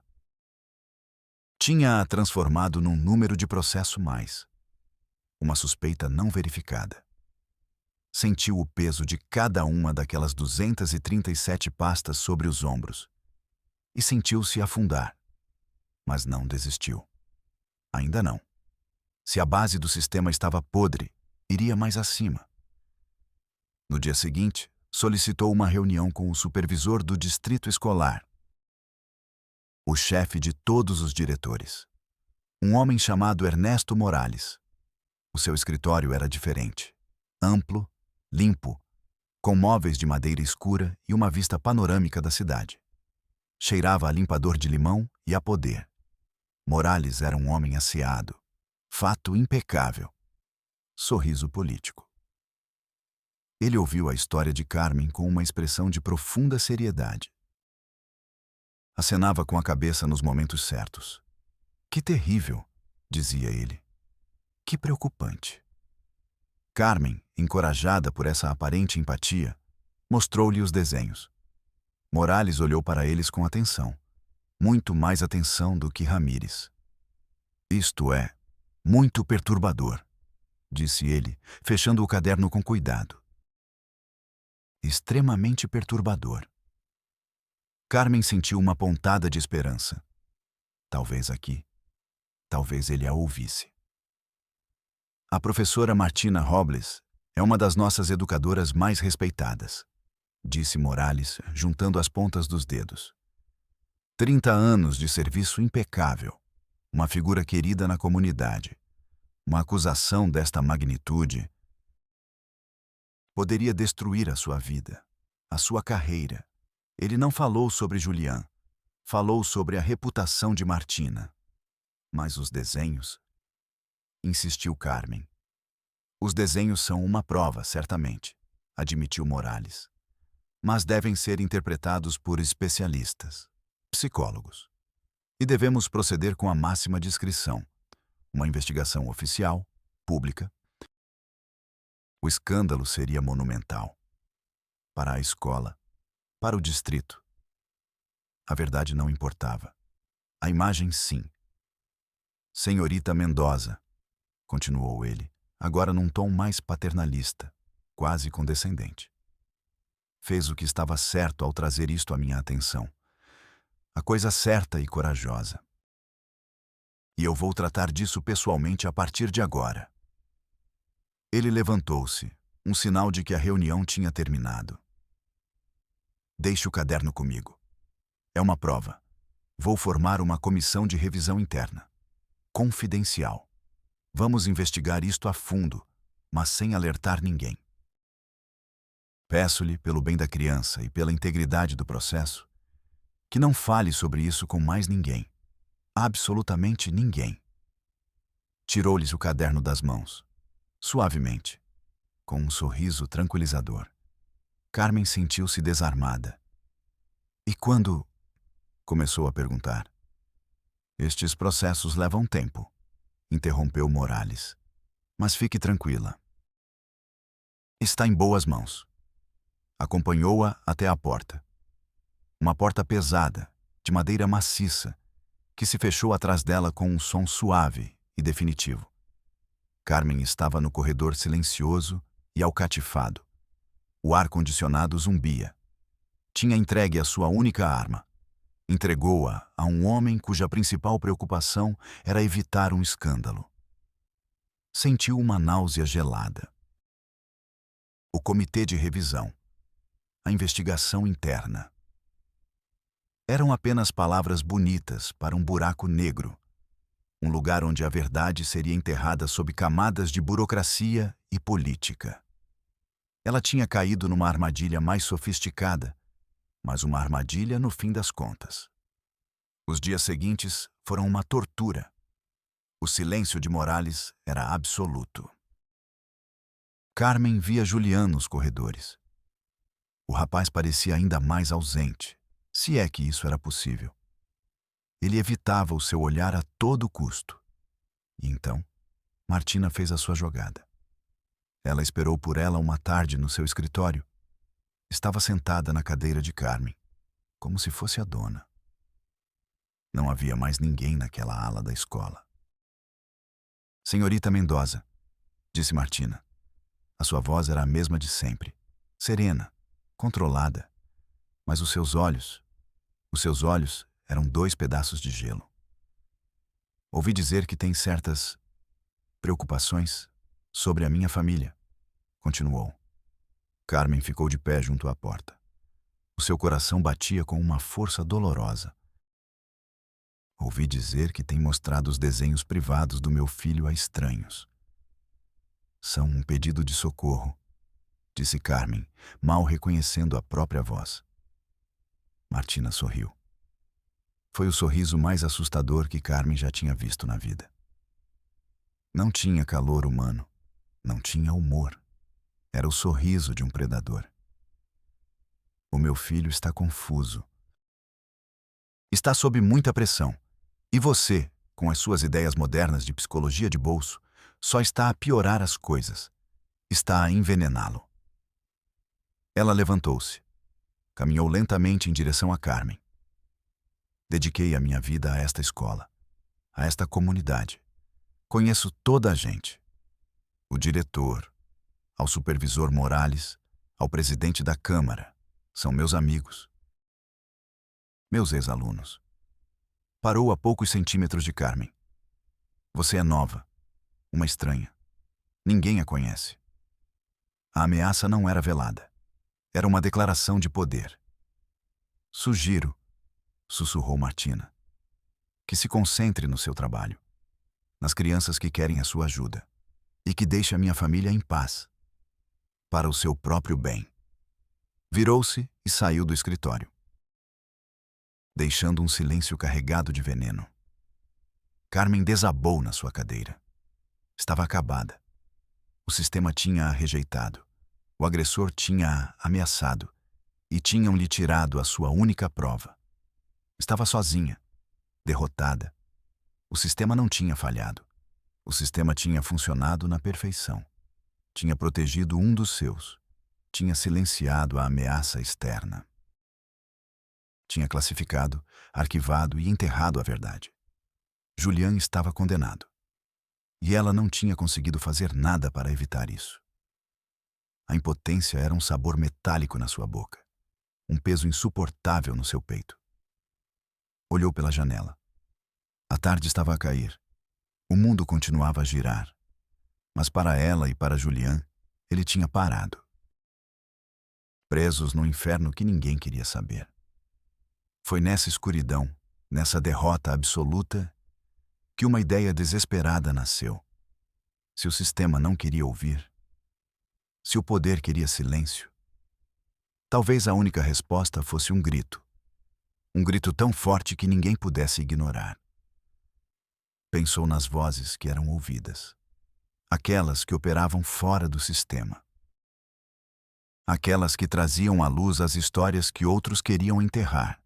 Tinha-a transformado num número de processo mais. Uma suspeita não verificada. Sentiu o peso de cada uma daquelas 237 pastas sobre os ombros e sentiu-se afundar, mas não desistiu. Ainda não. Se a base do sistema estava podre, iria mais acima. No dia seguinte, solicitou uma reunião com o supervisor do distrito escolar, o chefe de todos os diretores, um homem chamado Ernesto Morales. O seu escritório era diferente, amplo, limpo, com móveis de madeira escura e uma vista panorâmica da cidade. Cheirava a limpador de limão e a poder. Morales era um homem asseado, fato impecável, sorriso político. Ele ouviu a história de Carmen com uma expressão de profunda seriedade. Acenava com a cabeça nos momentos certos. Que terrível, dizia ele. Que preocupante. Carmen, encorajada por essa aparente empatia, mostrou-lhe os desenhos. Morales olhou para eles com atenção, muito mais atenção do que Ramírez. Isto é muito perturbador, disse ele, fechando o caderno com cuidado. Extremamente perturbador. Carmen sentiu uma pontada de esperança. Talvez aqui, talvez ele a ouvisse. A professora Martina Robles é uma das nossas educadoras mais respeitadas, disse Morales, juntando as pontas dos dedos. 30 anos de serviço impecável, uma figura querida na comunidade. Uma acusação desta magnitude poderia destruir a sua vida, a sua carreira. Ele não falou sobre Julián, falou sobre a reputação de Martina. Mas os desenhos? Insistiu Carmen. Os desenhos são uma prova, certamente, admitiu Morales. Mas devem ser interpretados por especialistas, psicólogos. E devemos proceder com a máxima discrição. Uma investigação oficial, pública. O escândalo seria monumental. Para a escola, para o distrito. A verdade não importava. A imagem, sim. Senhorita Mendoza, continuou ele, agora num tom mais paternalista, quase condescendente. Fez o que estava certo ao trazer isto à minha atenção. A coisa certa e corajosa. E eu vou tratar disso pessoalmente a partir de agora. Ele levantou-se, um sinal de que a reunião tinha terminado. Deixe o caderno comigo. É uma prova. Vou formar uma comissão de revisão interna. Confidencial. Vamos investigar isto a fundo, mas sem alertar ninguém. Peço-lhe, pelo bem da criança e pela integridade do processo, que não fale sobre isso com mais ninguém. Absolutamente ninguém. Tirou-lhes o caderno das mãos, suavemente, com um sorriso tranquilizador. Carmen sentiu-se desarmada. E quando? Começou a perguntar. Estes processos levam tempo, interrompeu Morales. Mas fique tranquila. Está em boas mãos. Acompanhou-a até a porta. Uma porta pesada, de madeira maciça, que se fechou atrás dela com um som suave e definitivo. Carmen estava no corredor silencioso e alcatifado. O ar-condicionado zumbia. Tinha entregue a sua única arma. Entregou-a a um homem cuja principal preocupação era evitar um escândalo. Sentiu uma náusea gelada. O comitê de revisão. A investigação interna. Eram apenas palavras bonitas para um buraco negro. Um lugar onde a verdade seria enterrada sob camadas de burocracia e política. Ela tinha caído numa armadilha mais sofisticada, mas uma armadilha no fim das contas. Os dias seguintes foram uma tortura. O silêncio de Morales era absoluto. Carmen via Julián nos corredores. O rapaz parecia ainda mais ausente, se é que isso era possível. Ele evitava o seu olhar a todo custo. E então, Martina fez a sua jogada. Ela esperou por ela uma tarde no seu escritório. Estava sentada na cadeira de Carmen, como se fosse a dona. Não havia mais ninguém naquela ala da escola. Senhorita Mendoza, disse Martina, A sua voz era a mesma de sempre, serena, controlada, mas os seus olhos eram 2 pedaços de gelo. Ouvi dizer que tem certas preocupações sobre a minha família, continuou. Carmen ficou de pé junto à porta. O seu coração batia com uma força dolorosa. Ouvi dizer que tem mostrado os desenhos privados do meu filho a estranhos. São um pedido de socorro, disse Carmen, mal reconhecendo a própria voz. Martina sorriu. Foi o sorriso mais assustador que Carmen já tinha visto na vida. Não tinha calor humano, não tinha humor. Era o sorriso de um predador. O meu filho está confuso. Está sob muita pressão. E você, com as suas ideias modernas de psicologia de bolso, só está a piorar as coisas. Está a envenená-lo. Ela levantou-se. Caminhou lentamente em direção a Carmen. Dediquei a minha vida a esta escola, a esta comunidade. Conheço toda a gente. O diretor, ao supervisor Morales, ao presidente da Câmara. São meus amigos. Meus ex-alunos. Parou a poucos centímetros de Carmen. Você é nova, uma estranha. Ninguém a conhece. A ameaça não era velada. Era uma declaração de poder. Sugiro, sussurrou Martina, que se concentre no seu trabalho, nas crianças que querem a sua ajuda, e que deixe a minha família em paz, para o seu próprio bem. Virou-se e saiu do escritório, deixando um silêncio carregado de veneno. Carmen desabou na sua cadeira. Estava acabada. O sistema tinha-a rejeitado. O agressor tinha-a ameaçado e tinham-lhe tirado a sua única prova. Estava sozinha, derrotada. O sistema não tinha falhado. O sistema tinha funcionado na perfeição. Tinha protegido um dos seus. Tinha silenciado a ameaça externa. Tinha classificado, arquivado e enterrado a verdade. Julian estava condenado. E ela não tinha conseguido fazer nada para evitar isso. A impotência era um sabor metálico na sua boca, um peso insuportável no seu peito. Olhou pela janela. A tarde estava a cair. O mundo continuava a girar. Mas para ela e para Julian, ele tinha parado. Presos no inferno que ninguém queria saber. Foi nessa escuridão, nessa derrota absoluta, que uma ideia desesperada nasceu. Se o sistema não queria ouvir, se o poder queria silêncio, talvez a única resposta fosse um grito. Um grito tão forte que ninguém pudesse ignorar. Pensou nas vozes que eram ouvidas. Aquelas que operavam fora do sistema. Aquelas que traziam à luz as histórias que outros queriam enterrar.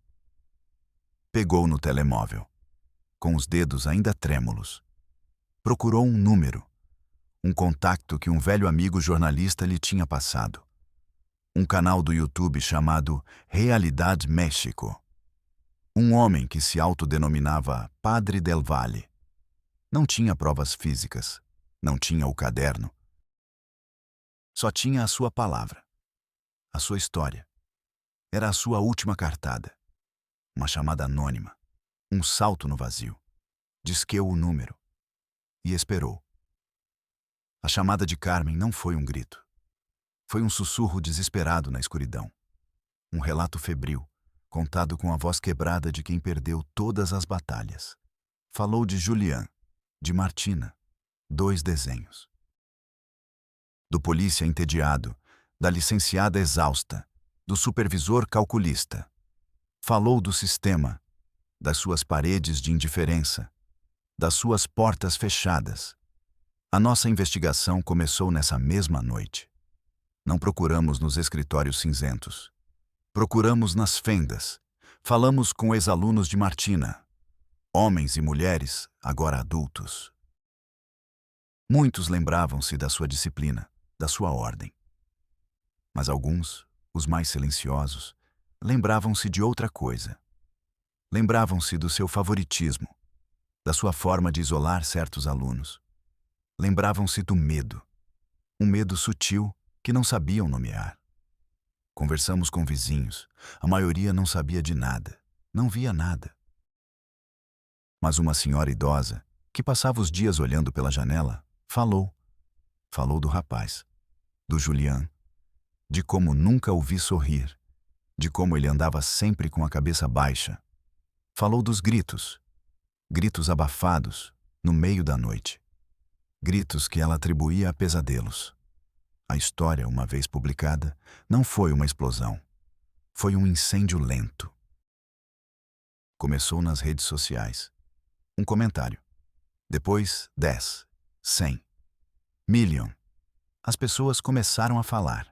Pegou no telemóvel, com os dedos ainda trêmulos. Procurou um número, um contacto que um velho amigo jornalista lhe tinha passado. Um canal do YouTube chamado Realidad México. Um homem que se autodenominava Padre del Valle. Não tinha provas físicas, não tinha o caderno. Só tinha a sua palavra, a sua história. Era a sua última cartada. Uma chamada anônima, um salto no vazio. Disqueu o número e esperou. A chamada de Carmen não foi um grito. Foi um sussurro desesperado na escuridão. Um relato febril, contado com a voz quebrada de quem perdeu todas as batalhas. Falou de Julian, de Martina, 2 desenhos. Do polícia entediado, da licenciada exausta, do supervisor calculista. Falou do sistema, das suas paredes de indiferença, das suas portas fechadas. A nossa investigação começou nessa mesma noite. Não procuramos nos escritórios cinzentos. Procuramos nas fendas. Falamos com ex-alunos de Martina. Homens e mulheres, agora adultos. Muitos lembravam-se da sua disciplina, da sua ordem. Mas alguns, os mais silenciosos, lembravam-se de outra coisa. Lembravam-se do seu favoritismo, da sua forma de isolar certos alunos. Lembravam-se do medo. Um medo sutil que não sabiam nomear. Conversamos com vizinhos. A maioria não sabia de nada, não via nada. Mas uma senhora idosa, que passava os dias olhando pela janela, falou. Falou do rapaz, do Julian, de como nunca o vi sorrir, de como ele andava sempre com a cabeça baixa. Falou dos gritos, gritos abafados, no meio da noite. Gritos que ela atribuía a pesadelos. A história, uma vez publicada, não foi uma explosão. Foi um incêndio lento. Começou nas redes sociais. Um comentário. Depois, 10, 100, million. As pessoas começaram a falar.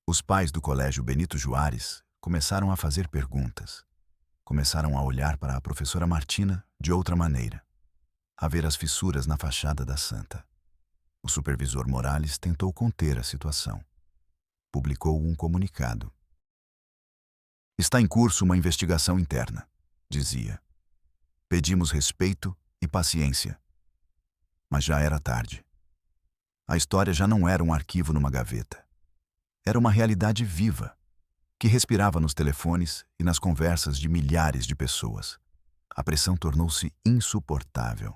Os pais do Colégio Benito Juárez começaram a fazer perguntas. Começaram a olhar para a professora Martina de outra maneira, a ver as fissuras na fachada da Santa. O supervisor Morales tentou conter a situação. Publicou um comunicado. Está em curso uma investigação interna, dizia. Pedimos respeito e paciência. Mas já era tarde. A história já não era um arquivo numa gaveta. Era uma realidade viva, que respirava nos telefones e nas conversas de milhares de pessoas. A pressão tornou-se insuportável.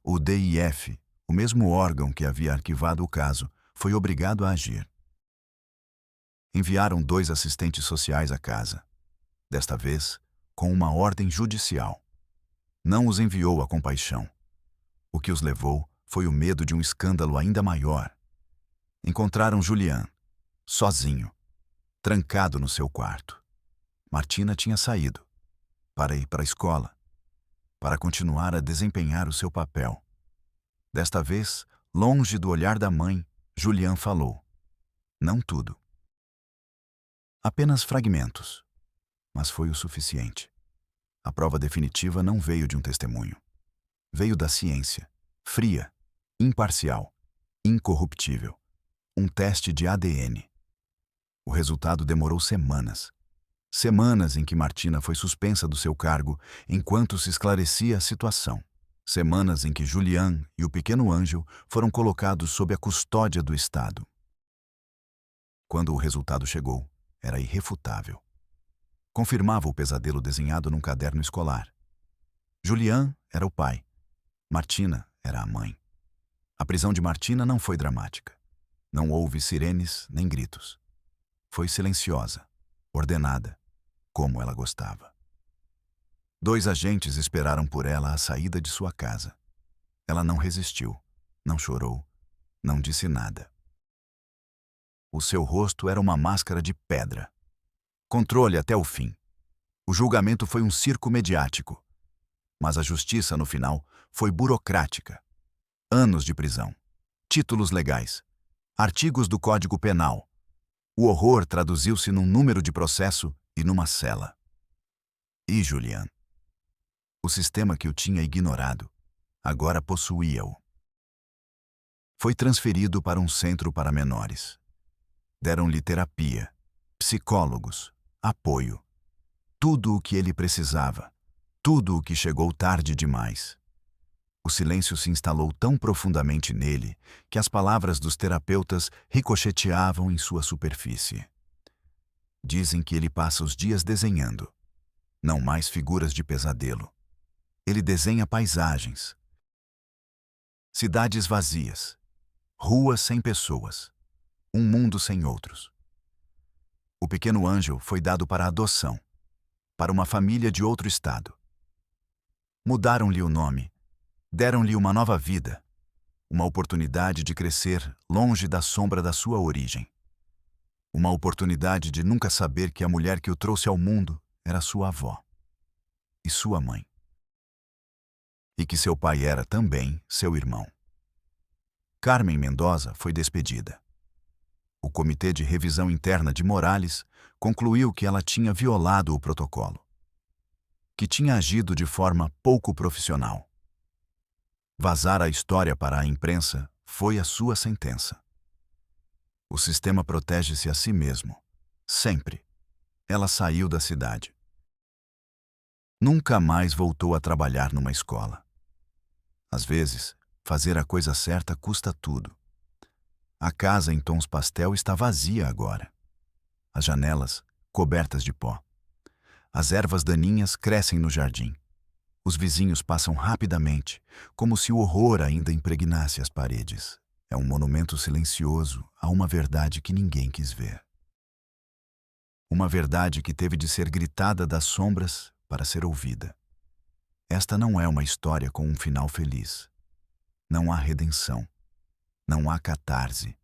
O DIF, o mesmo órgão que havia arquivado o caso, foi obrigado a agir. Enviaram 2 assistentes sociais à casa. Desta vez, com uma ordem judicial. Não os enviou a compaixão. O que os levou foi o medo de um escândalo ainda maior. Encontraram Julian, sozinho, trancado no seu quarto. Martina tinha saído, para ir para a escola, para continuar a desempenhar o seu papel. Desta vez, longe do olhar da mãe, Julian falou. Não tudo. Apenas fragmentos. Mas foi o suficiente. A prova definitiva não veio de um testemunho. Veio da ciência, fria, imparcial, incorruptível. Um teste de ADN. O resultado demorou semanas. Semanas em que Martina foi suspensa do seu cargo enquanto se esclarecia a situação. Semanas em que Julian e o pequeno Ângelo foram colocados sob a custódia do Estado. Quando o resultado chegou, era irrefutável. Confirmava o pesadelo desenhado num caderno escolar. Julian era o pai. Martina era a mãe. A prisão de Martina não foi dramática. Não houve sirenes nem gritos. Foi silenciosa, ordenada, como ela gostava. 2 agentes esperaram por ela à saída de sua casa. Ela não resistiu, não chorou, não disse nada. O seu rosto era uma máscara de pedra. Controle até o fim. O julgamento foi um circo mediático. Mas a justiça, no final, foi burocrática. Anos de prisão. Títulos legais. Artigos do Código Penal. O horror traduziu-se num número de processo e numa cela. E Julian? O sistema que o tinha ignorado, agora possuía-o. Foi transferido para um centro para menores. Deram-lhe terapia, psicólogos, apoio. Tudo o que ele precisava, tudo o que chegou tarde demais. O silêncio se instalou tão profundamente nele que as palavras dos terapeutas ricocheteavam em sua superfície. Dizem que ele passa os dias desenhando, não mais figuras de pesadelo. Ele desenha paisagens, cidades vazias, ruas sem pessoas, um mundo sem outros. O pequeno Ângelo foi dado para adoção, para uma família de outro estado. Mudaram-lhe o nome, deram-lhe uma nova vida, uma oportunidade de crescer longe da sombra da sua origem. Uma oportunidade de nunca saber que a mulher que o trouxe ao mundo era sua avó e sua mãe. E que seu pai era também seu irmão. Carmen Mendoza foi despedida. O Comitê de Revisão Interna de Morales concluiu que ela tinha violado o protocolo, que tinha agido de forma pouco profissional. Vazar a história para a imprensa foi a sua sentença. O sistema protege-se a si mesmo, sempre. Ela saiu da cidade. Nunca mais voltou a trabalhar numa escola. Às vezes, fazer a coisa certa custa tudo. A casa em tons pastel está vazia agora. As janelas cobertas de pó. As ervas daninhas crescem no jardim. Os vizinhos passam rapidamente, como se o horror ainda impregnasse as paredes. É um monumento silencioso a uma verdade que ninguém quis ver. Uma verdade que teve de ser gritada das sombras para ser ouvida. Esta não é uma história com um final feliz. Não há redenção. Não há catarse.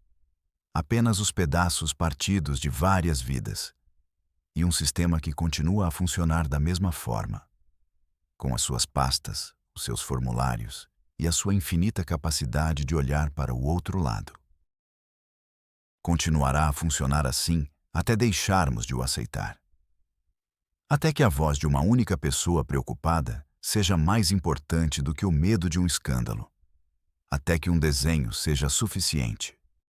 Apenas os pedaços partidos de várias vidas. E um sistema que continua a funcionar da mesma forma. Com as suas pastas, os seus formulários e a sua infinita capacidade de olhar para o outro lado. Continuará a funcionar assim até deixarmos de o aceitar. Até que a voz de uma única pessoa preocupada seja mais importante do que o medo de um escândalo. Até que um desenho seja suficiente.